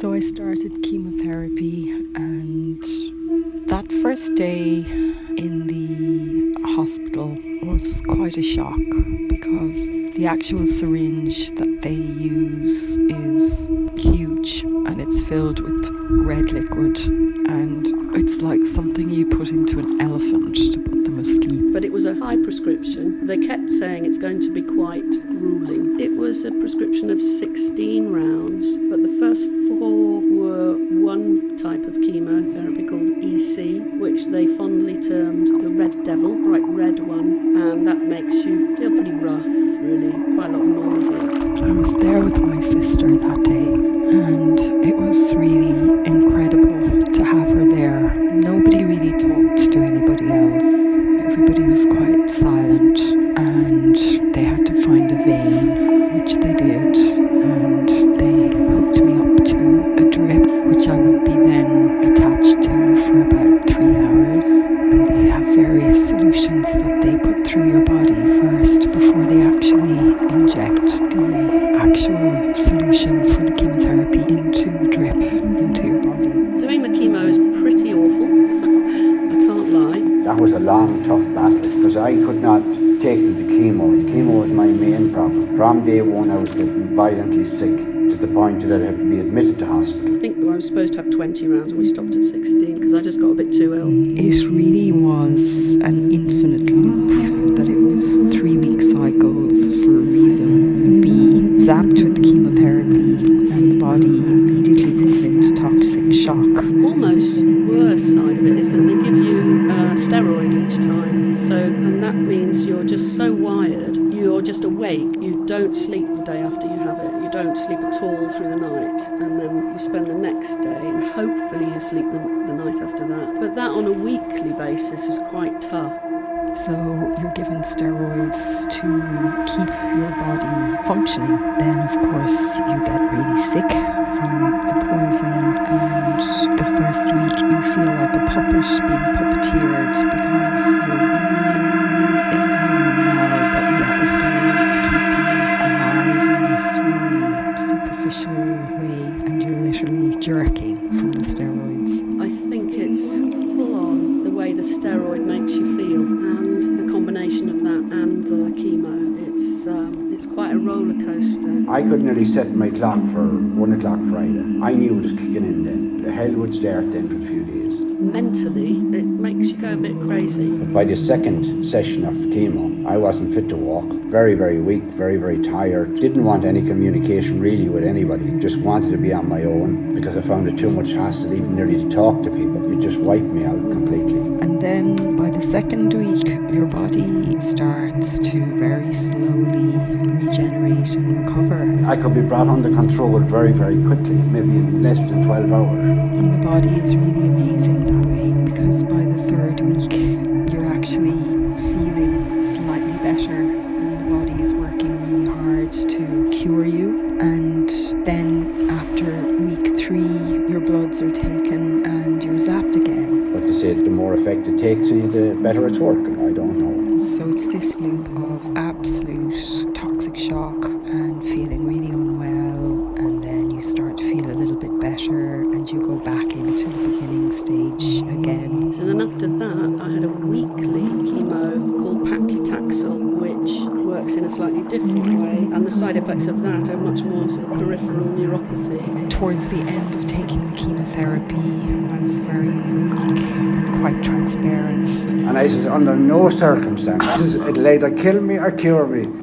So I started chemotherapy, and that first day in the hospital was quite a shock because the actual syringe that they use is huge and it's filled with red liquid, and it's like something you put into an elephant to put them asleep. But it was a high prescription. They kept saying it's going to be quite grueling. It was a prescription of 16 rounds, but the first 4 were one type of chemotherapy called EC, which they fondly termed the red devil, bright red one, and that makes you feel pretty rough, really, quite a lot of nausea. I was there with my sister that day, and it was really incredible to have her there. Nobody really talked to anybody else. Everybody was quite silent, and they had to find a vein, which they did, and they hooked me up to a drip, which I would be then attached to for about 3 hours. And they have various solutions that they put through your body first before they actually inject the actual solution for the chemotherapy into the drip, into your body. Doing the chemo is pretty awful. I can't lie. That was a long, tough battle because I could not take to the chemo. The chemo was my main problem. From day one, I was getting violently sick to the point that I'd have to be admitted to hospital. I think I was supposed to have 20 rounds and we stopped at 16 because I just got a bit too ill. It really was an infinite loop, that it was 3-week cycles for a reason. You'd be zapped with chemotherapy and the body immediately goes into toxic shock. Almost worst side of it is that they give you a steroid each time. And that means you're just so wired, you're just awake. You don't sleep the day after you have it. You don't sleep at all through the night. And then you spend the next day and hopefully you sleep the night after that. But that on a weekly basis is quite tough. So you're given steroids to keep your body functioning. Then, of course, you get really sick from the poison, and the first week you feel like a puppet being puppeteered because you're really ill, but yet the steroids keep you alive in this really superficial way, and you're literally jerking from the steroids. I think it's full on the way the steroid makes you feel, and the combination of that and the chemo. It's quite a roller coaster. I could nearly set my clock for 1 o'clock Friday. I knew it was kicking in then. The hell would start then for a few days. Mentally, it makes you go a bit crazy. But by the second session of chemo, I wasn't fit to walk. Very, very weak, very, very tired. Didn't want any communication really with anybody. Just wanted to be on my own because I found it too much hassle even nearly to talk to people. It just wiped me out completely. And then by the second week, your body starts to very slowly regenerate and recover. I could be brought under control very, very quickly, maybe in less than 12 hours. And the body is really amazing that way, because by the third week, you're actually feeling slightly better, and the body is working really hard to cure you. And then after week 3, your bloods are taken and you're zapped again. But they say the more effect it takes on you, the better it's working. I don't know. So it's this loop of absolute toxic shock and feeling really unwell, and then you start to feel a little bit better and you go back into the beginning stage again. And then after that, I had a weekly chemo called paclitaxel, which works in a slightly different way, and the side effects of that are much more sort of peripheral neuropathy. Towards the end of taking the chemotherapy, I was very weak and quite transparent. And I said, under no circumstances, it'll either kill me or cure me.